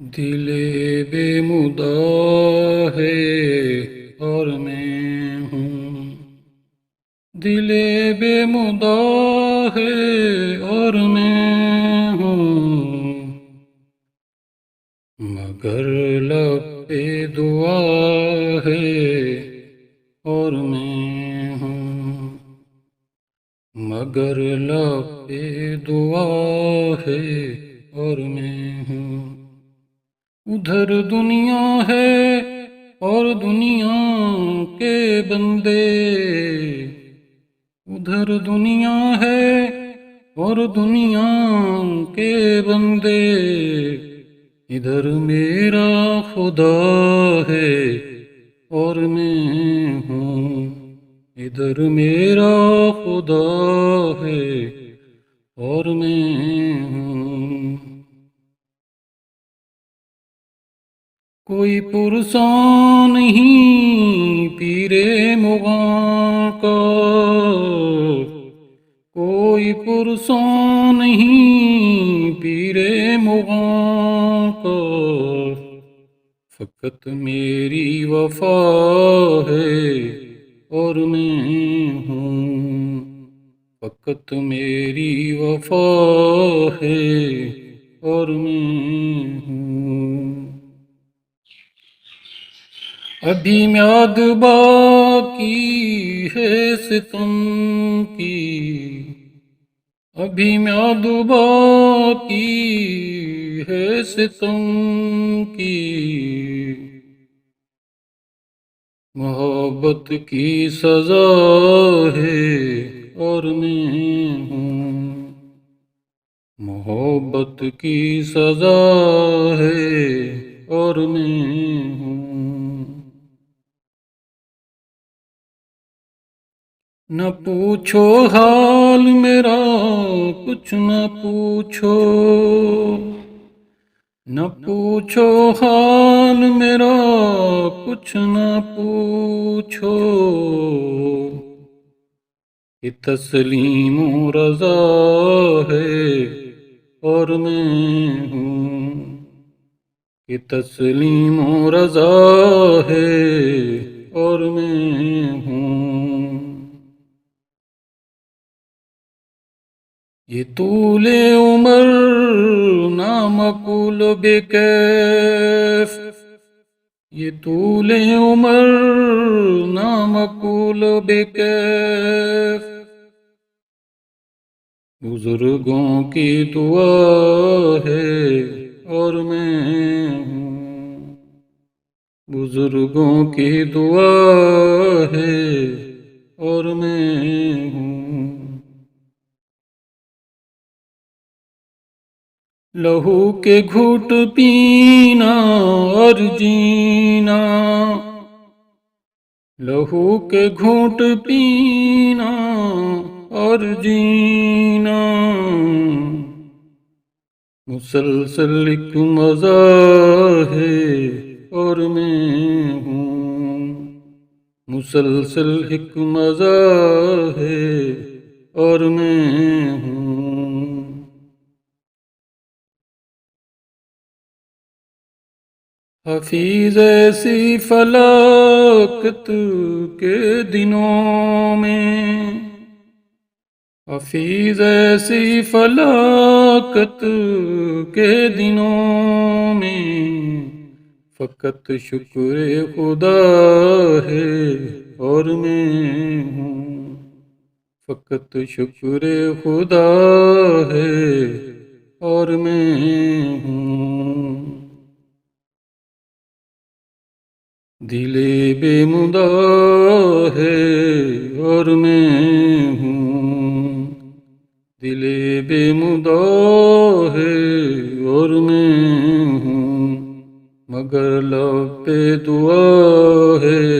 دل بے مدعا ہے اور میں ہوں، دل بے مدعا ہے اور میں ہوں، مگر لب پہ دعا ہے اور میں ہوں، مگر لب پہ دعا ہے اور میں ہوں۔ ادھر دنیا ہے اور دنیا کے بندے، ادھر دنیا ہے اور دنیا کے بندے، ادھر میرا خدا ہے اور میں ہوں، ادھر میرا خدا ہے اور میں ہوں۔ کوئی پرسان نہیں پیرے مغاں کا، کوئی پرسان نہیں پیرے مغاں کا، فقط میری وفا ہے اور میں ہوں، فقط میری وفا ہے اور میں ہوں۔ ابھی میعاد باقی ہے ستم کی، ابھی میعاد باقی ہے ستم کی، محبت کی سزا ہے اور میں ہوں، محبت کی سزا ہے اور میں ہوں۔ نہ پوچھو حال میرا کچھ نہ پوچھو، نہ پوچھو حال میرا کچھ نہ پوچھو، کہ تسلیم و رضا ہے اور میں ہوں، کہ تسلیم و رضا ہے اور میں ہوں۔ یہ طول عمر نامقول بکیف، یہ طول عمر نامقول بکیف، بزرگوں کی دعا ہے اور میں ہوں، بزرگوں کی دعا ہے اور میں ہوں۔ لہو کے گھوٹ پینا اور جینا، لہو کے گھوٹ پینا اور جینا، مسلسل ایک مزہ ہے اور میں ہوں، مسلسل ایک مزہ ہے اور میں ہوں۔ حفیظ ایسی فلاکت کے دنوں میں، حفیظ ایسی فلاکت کے دنوں میں، فقط شکر خدا ہے اور میں ہوں، فقط شکر خدا ہے اور میں ہوں۔ دل بے مدعا ہے اور میں ہوں، دل بے مدعا ہے اور میں ہوں، مگر لب پہ دعا ہے